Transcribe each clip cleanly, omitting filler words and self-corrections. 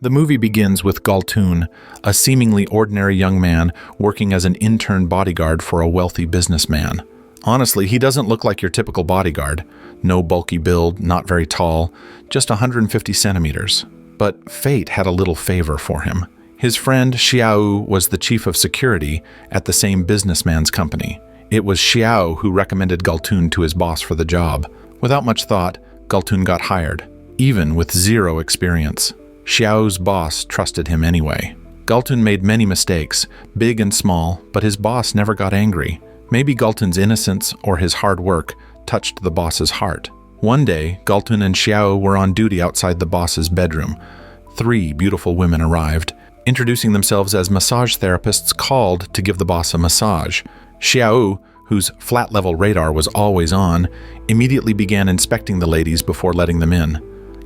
The movie begins with Galtoon, a seemingly ordinary young man working as an intern bodyguard for a wealthy businessman. Honestly, he doesn't look like your typical bodyguard. No bulky build, not very tall, just 150 centimeters. But fate had a little favor for him. His friend Xiao was the chief of security at the same businessman's company. It was Xiao who recommended Galtoon to his boss for the job. Without much thought, Galtoon got hired, even with zero experience. Xiao's boss trusted him anyway. Galtoon made many mistakes, big and small, but his boss never got angry. Maybe Galtoon's innocence or his hard work touched the boss's heart. One day, Galtoon and Xiao were on duty outside the boss's bedroom. 3 beautiful women arrived, introducing themselves as massage therapists called to give the boss a massage. Xiao, whose flat-level radar was always on, immediately began inspecting the ladies before letting them in.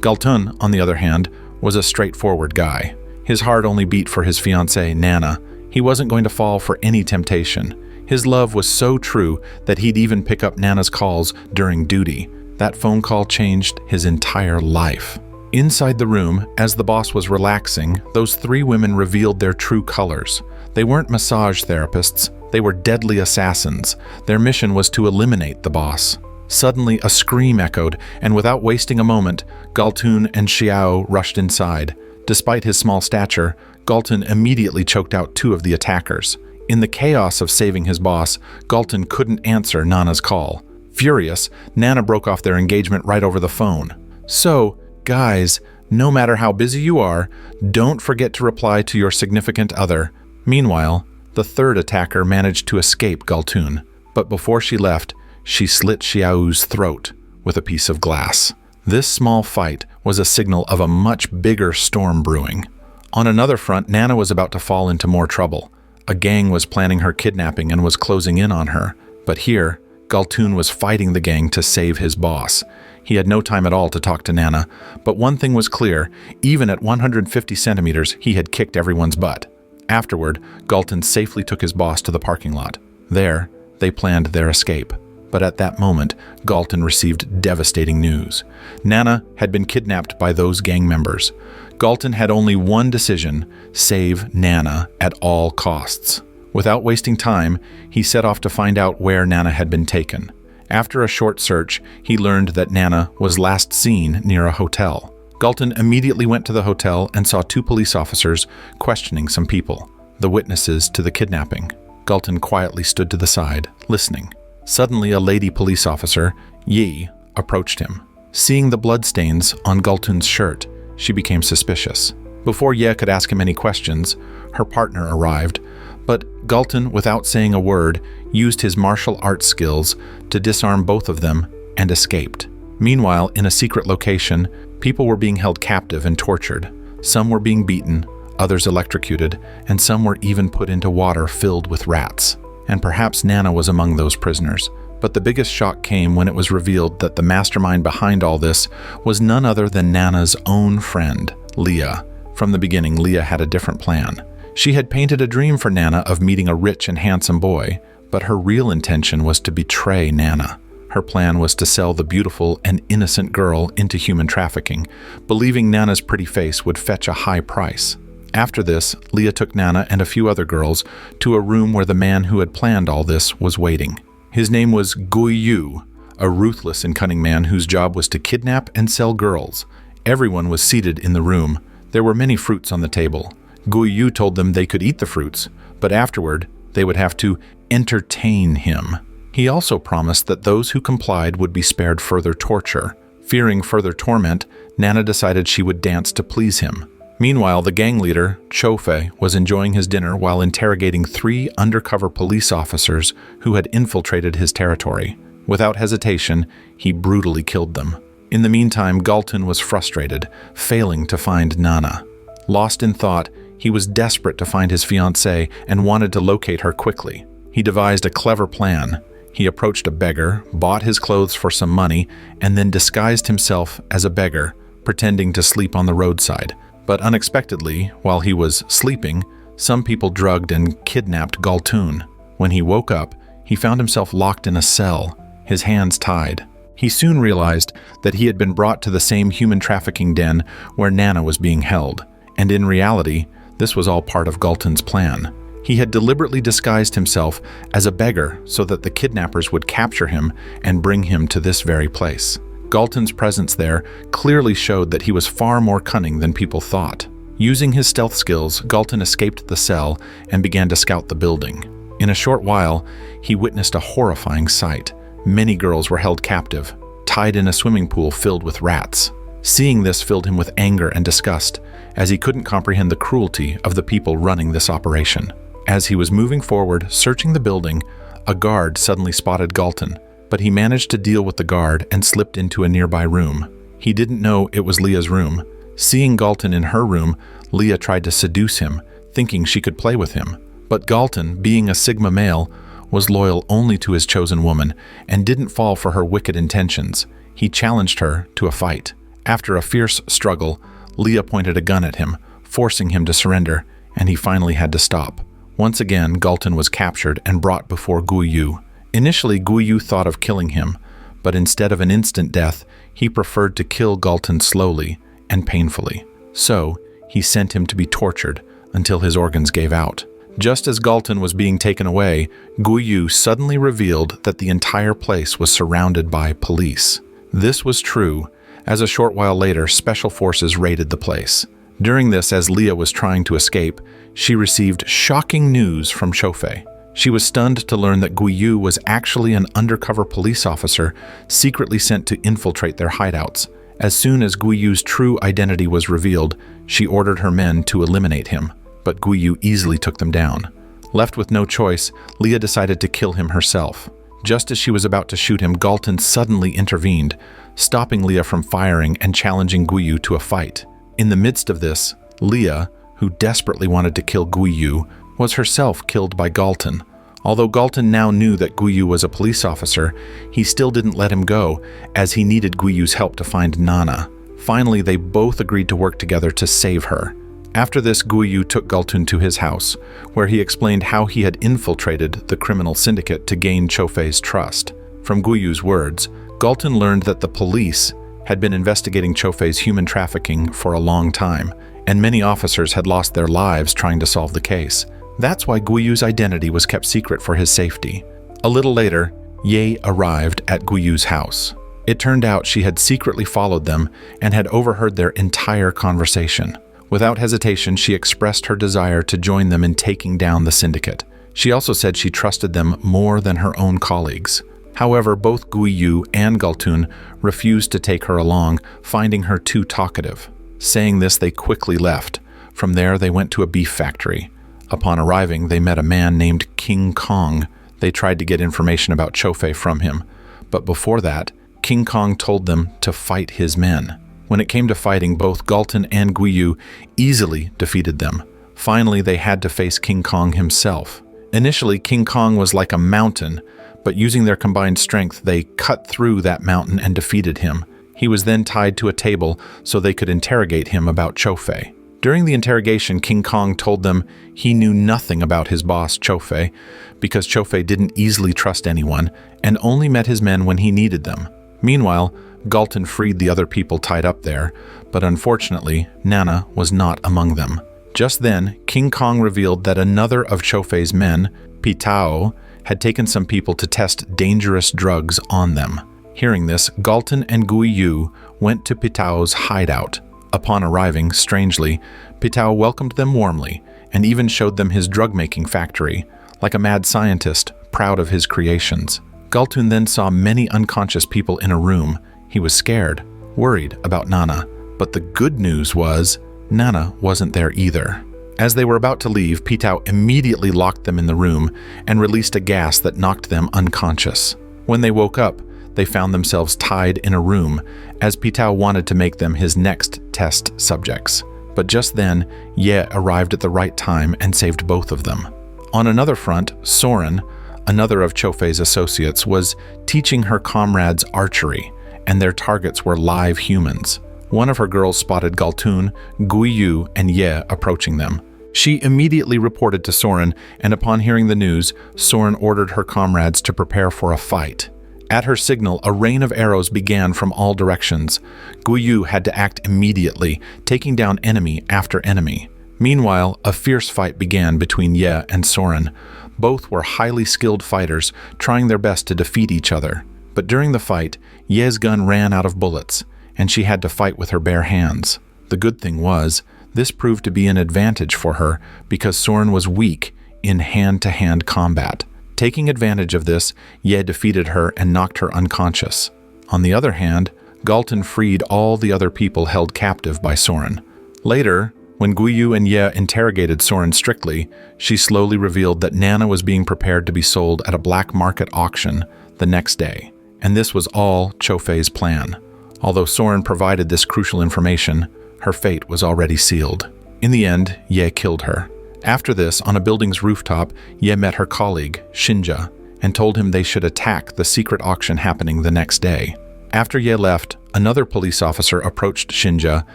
Galtoon, on the other hand, was a straightforward guy. His heart only beat for his fiancée, Nana. He wasn't going to fall for any temptation. His love was so true that he'd even pick up Nana's calls during duty. That phone call changed his entire life. Inside the room, as the boss was relaxing, those 3 women revealed their true colors. They weren't massage therapists, they were deadly assassins. Their mission was to eliminate the boss. Suddenly, a scream echoed, and without wasting a moment, Galtoon and Xiao rushed inside. Despite his small stature, Galtoon immediately choked out 2 of the attackers. In the chaos of saving his boss, Galtoon couldn't answer Nana's call. Furious, Nana broke off their engagement right over the phone. So, guys, no matter how busy you are, don't forget to reply to your significant other. Meanwhile, the 3rd attacker managed to escape Galtoon, but before she left, she slit Xiao's throat with a piece of glass. This small fight was a signal of a much bigger storm brewing. On another front, Nana was about to fall into more trouble. A gang was planning her kidnapping and was closing in on her. But here, Galtoon was fighting the gang to save his boss. He had no time at all to talk to Nana, but one thing was clear, even at 150 centimeters, he had kicked everyone's butt. Afterward, Galtoon safely took his boss to the parking lot. There, they planned their escape. But at that moment, Galtoon received devastating news. Nana had been kidnapped by those gang members. Galtoon had only one decision: save Nana at all costs. Without wasting time, he set off to find out where Nana had been taken. After a short search, he learned that Nana was last seen near a hotel. Galtoon immediately went to the hotel and saw 2 police officers questioning some people, the witnesses to the kidnapping. Galtoon quietly stood to the side, listening. Suddenly, a lady police officer, Yi, approached him. Seeing the bloodstains on Galtoon's shirt, she became suspicious. Before Ye could ask him any questions, her partner arrived, but Galtoon, without saying a word, used his martial arts skills to disarm both of them and escaped. Meanwhile, in a secret location, people were being held captive and tortured. Some were being beaten, others electrocuted, and some were even put into water filled with rats. And perhaps Nana was among those prisoners. But the biggest shock came when it was revealed that the mastermind behind all this was none other than Nana's own friend, Leah. From the beginning, Leah had a different plan. She had painted a dream for Nana of meeting a rich and handsome boy, but her real intention was to betray Nana. Her plan was to sell the beautiful and innocent girl into human trafficking, believing Nana's pretty face would fetch a high price. After this, Leah took Nana and a few other girls to a room where the man who had planned all this was waiting. His name was Gui Yu, a ruthless and cunning man whose job was to kidnap and sell girls. Everyone was seated in the room. There were many fruits on the table. Gui Yu told them they could eat the fruits, but afterward, they would have to entertain him. He also promised that those who complied would be spared further torture. Fearing further torment, Nana decided she would dance to please him. Meanwhile, the gang leader, Chofei, was enjoying his dinner while interrogating 3 undercover police officers who had infiltrated his territory. Without hesitation, he brutally killed them. In the meantime, Galtoon was frustrated, failing to find Nana. Lost in thought, he was desperate to find his fiancée and wanted to locate her quickly. He devised a clever plan. He approached a beggar, bought his clothes for some money, and then disguised himself as a beggar, pretending to sleep on the roadside. But unexpectedly, while he was sleeping, some people drugged and kidnapped Galtoon. When he woke up, he found himself locked in a cell, his hands tied. He soon realized that he had been brought to the same human trafficking den where Nana was being held. And in reality, this was all part of Galton's plan. He had deliberately disguised himself as a beggar so that the kidnappers would capture him and bring him to this very place. Galton's presence there clearly showed that he was far more cunning than people thought. Using his stealth skills, Galton escaped the cell and began to scout the building. In a short while, he witnessed a horrifying sight. Many girls were held captive, tied in a swimming pool filled with rats. Seeing this filled him with anger and disgust, as he couldn't comprehend the cruelty of the people running this operation. As he was moving forward, searching the building, a guard suddenly spotted Galton, but he managed to deal with the guard and slipped into a nearby room. He didn't know it was Leah's room. Seeing Galton in her room, Leah tried to seduce him, thinking she could play with him. But Galton, being a Sigma male, was loyal only to his chosen woman and didn't fall for her wicked intentions. He challenged her to a fight. After a fierce struggle, Leah pointed a gun at him, forcing him to surrender, and he finally had to stop. Once again, Galton was captured and brought before Guiyu. Initially, Guiyu thought of killing him, but instead of an instant death, he preferred to kill Galton slowly and painfully. So, he sent him to be tortured until his organs gave out. Just as Galton was being taken away, Guiyu suddenly revealed that the entire place was surrounded by police. This was true, as a short while later, special forces raided the place. During this, as Leah was trying to escape, she received shocking news from Chofei. She was stunned to learn that Guiyu was actually an undercover police officer secretly sent to infiltrate their hideouts. As soon as Guiyu's true identity was revealed, she ordered her men to eliminate him, but Guiyu easily took them down. Left with no choice, Leah decided to kill him herself. Just as she was about to shoot him, Galton suddenly intervened, stopping Leah from firing and challenging Guiyu to a fight. In the midst of this, Leah, who desperately wanted to kill Guiyu, was herself killed by Galton. Although Galton now knew that Guiyu was a police officer, he still didn't let him go, as he needed Guiyu's help to find Nana. Finally, they both agreed to work together to save her. After this, Guiyu took Galton to his house, where he explained how he had infiltrated the criminal syndicate to gain Chofei's trust. From Guiyu's words, Galton learned that the police had been investigating Chofei's human trafficking for a long time, and many officers had lost their lives trying to solve the case. That's why Guiyu's identity was kept secret for his safety. A little later, Ye arrived at Guiyu's house. It turned out she had secretly followed them and had overheard their entire conversation. Without hesitation, she expressed her desire to join them in taking down the syndicate. She also said she trusted them more than her own colleagues. However, both Guiyu and Galton refused to take her along, finding her too talkative. Saying this, they quickly left. From there, they went to a beef factory. Upon arriving, they met a man named King Kong. They tried to get information about Chofei from him, but before that, King Kong told them to fight his men. When it came to fighting, both Galton and Guiyu easily defeated them. Finally, they had to face King Kong himself. Initially, King Kong was like a mountain, but using their combined strength, they cut through that mountain and defeated him. He was then tied to a table so they could interrogate him about Chofei. During the interrogation, King Kong told them he knew nothing about his boss, Chofei, because Chofei didn't easily trust anyone and only met his men when he needed them. Meanwhile, Galton freed the other people tied up there, but unfortunately, Nana was not among them. Just then, King Kong revealed that another of Chofei's men, Pitao, had taken some people to test dangerous drugs on them. Hearing this, Galton and Guiyu went to Pitao's hideout. Upon arriving, strangely, Pitao welcomed them warmly and even showed them his drug-making factory, like a mad scientist, proud of his creations. Galton then saw many unconscious people in a room. He was scared, worried about Nana, but the good news was Nana wasn't there either. As they were about to leave, Pitao immediately locked them in the room and released a gas that knocked them unconscious. When they woke up, they found themselves tied in a room, as Pitao wanted to make them his next test subjects. But just then, Ye arrived at the right time and saved both of them. On another front, Soren, another of Chofei's associates, was teaching her comrades archery, and their targets were live humans. One of her girls spotted Galton, Guiyu, and Ye approaching them. She immediately reported to Soren, and upon hearing the news, Soren ordered her comrades to prepare for a fight. At her signal, a rain of arrows began from all directions. Guiyu had to act immediately, taking down enemy after enemy. Meanwhile, a fierce fight began between Ye and Soren. Both were highly skilled fighters, trying their best to defeat each other. But during the fight, Ye's gun ran out of bullets, and she had to fight with her bare hands. The good thing was, this proved to be an advantage for her because Soren was weak in hand-to-hand combat. Taking advantage of this, Ye defeated her and knocked her unconscious. On the other hand, Galton freed all the other people held captive by Soren. Later, when Guiyu and Ye interrogated Soren strictly, she slowly revealed that Nana was being prepared to be sold at a black market auction the next day, and this was all Chofei's plan. Although Soren provided this crucial information, her fate was already sealed. In the end, Ye killed her. After this, on a building's rooftop, Ye met her colleague, Shinja, and told him they should attack the secret auction happening the next day. After Ye left, another police officer approached Shinja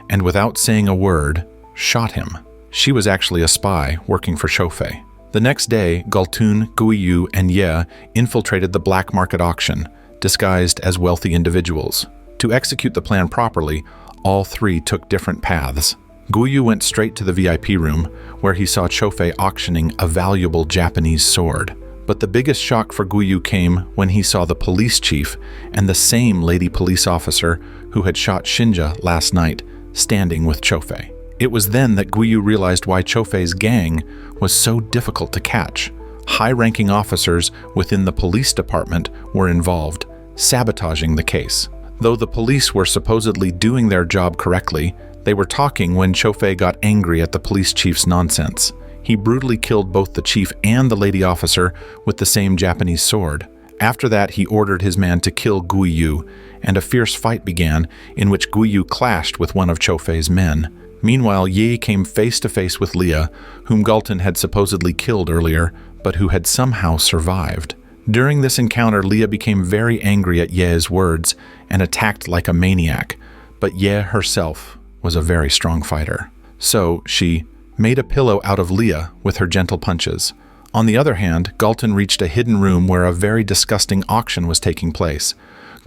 and, without saying a word, shot him. She was actually a spy working for Chofei. The next day, Galtoon, Guiyu, and Ye infiltrated the black market auction, disguised as wealthy individuals. To execute the plan properly, all three took different paths. Guiyu went straight to the VIP room, where he saw Chofei auctioning a valuable Japanese sword. But the biggest shock for Guiyu came when he saw the police chief and the same lady police officer who had shot Shinja last night, standing with Chofei. It was then that Guiyu realized why Chofei's gang was so difficult to catch. High-ranking officers within the police department were involved, sabotaging the case. Though the police were supposedly doing their job correctly, they were talking when Chofei got angry at the police chief's nonsense. He brutally killed both the chief and the lady officer with the same Japanese sword. After that, he ordered his man to kill Guiyu, and a fierce fight began in which Guiyu clashed with one of Chofei's men. Meanwhile, Ye came face to face with Leah, whom Galton had supposedly killed earlier, but who had somehow survived. During this encounter, Leah became very angry at Ye's words and attacked like a maniac, but Ye herself was a very strong fighter. So she made a pillow out of Leah with her gentle punches. On the other hand, Galton reached a hidden room where a very disgusting auction was taking place.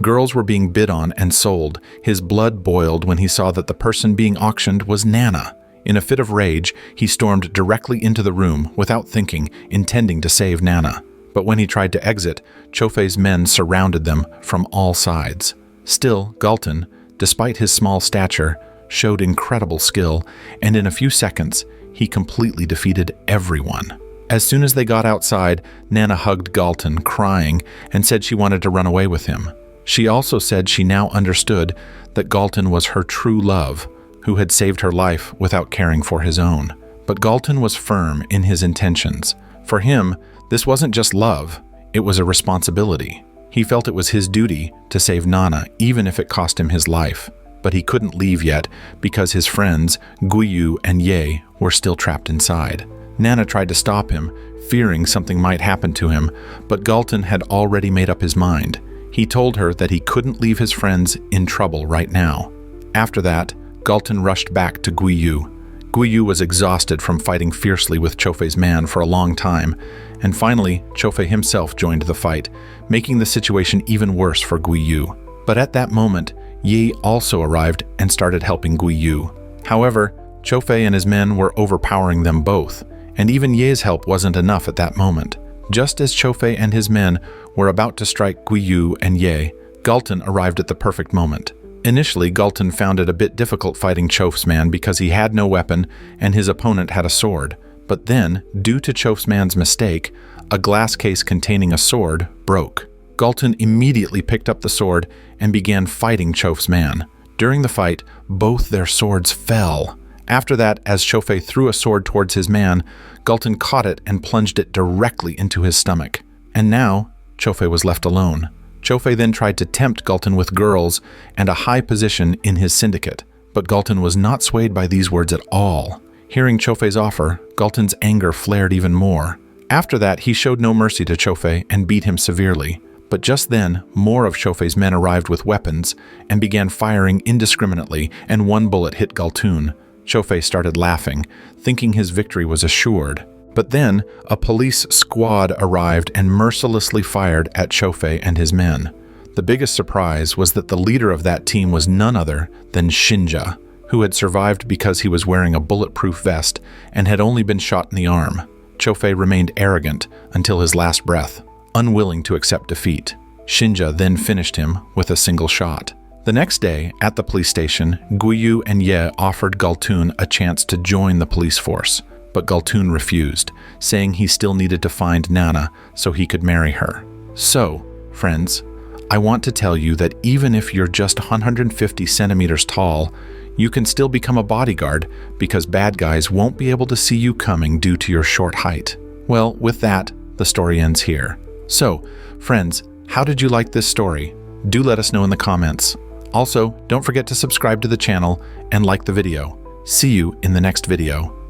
Girls were being bid on and sold. His blood boiled when he saw that the person being auctioned was Nana. In a fit of rage, he stormed directly into the room without thinking, intending to save Nana. But when he tried to exit, Chofei's men surrounded them from all sides. Still, Galton, despite his small stature, showed incredible skill, and in a few seconds, he completely defeated everyone. As soon as they got outside, Nana hugged Galton, crying, and said she wanted to run away with him. She also said she now understood that Galton was her true love, who had saved her life without caring for his own. But Galton was firm in his intentions. For him, this wasn't just love, it was a responsibility. He felt it was his duty to save Nana, even if it cost him his life. But he couldn't leave yet because his friends, Guiyu and Ye, were still trapped inside. Nana tried to stop him, fearing something might happen to him, but Galton had already made up his mind. He told her that he couldn't leave his friends in trouble right now. After that, Galton rushed back to Guiyu. Guiyu was exhausted from fighting fiercely with Chofei's man for a long time, and finally, Chofei himself joined the fight, making the situation even worse for Guiyu. But at that moment, Ye also arrived and started helping Guiyu. However, Chofei and his men were overpowering them both, and even Ye's help wasn't enough at that moment. Just as Chofei and his men were about to strike Guiyu and Ye, Galton arrived at the perfect moment. Initially, Galton found it a bit difficult fighting Chof's man because he had no weapon and his opponent had a sword. But then, due to Chof's man's mistake, a glass case containing a sword broke. Galton immediately picked up the sword and began fighting Chof's man. During the fight, both their swords fell. After that, as Chofei threw a sword towards his man, Galton caught it and plunged it directly into his stomach. And now, Chofei was left alone. Chofei then tried to tempt Galton with girls and a high position in his syndicate, but Galton was not swayed by these words at all. Hearing Chofei's offer, Galton's anger flared even more. After that, he showed no mercy to Chofei and beat him severely. But just then, more of Chofei's men arrived with weapons and began firing indiscriminately, and one bullet hit Galtoon. Chofei started laughing, thinking his victory was assured. But then, a police squad arrived and mercilessly fired at Chofei and his men. The biggest surprise was that the leader of that team was none other than Shinja, who had survived because he was wearing a bulletproof vest and had only been shot in the arm. Chofei remained arrogant until his last breath, unwilling to accept defeat. Shinja then finished him with a single shot. The next day, at the police station, Guiyu and Ye offered Galtoon a chance to join the police force, but Galtoon refused, saying he still needed to find Nana so he could marry her. So, friends, I want to tell you that even if you're just 150 centimeters tall, you can still become a bodyguard because bad guys won't be able to see you coming due to your short height. Well, with that, the story ends here. So, friends, how did you like this story? Do let us know in the comments. Also, don't forget to subscribe to the channel and like the video. See you in the next video.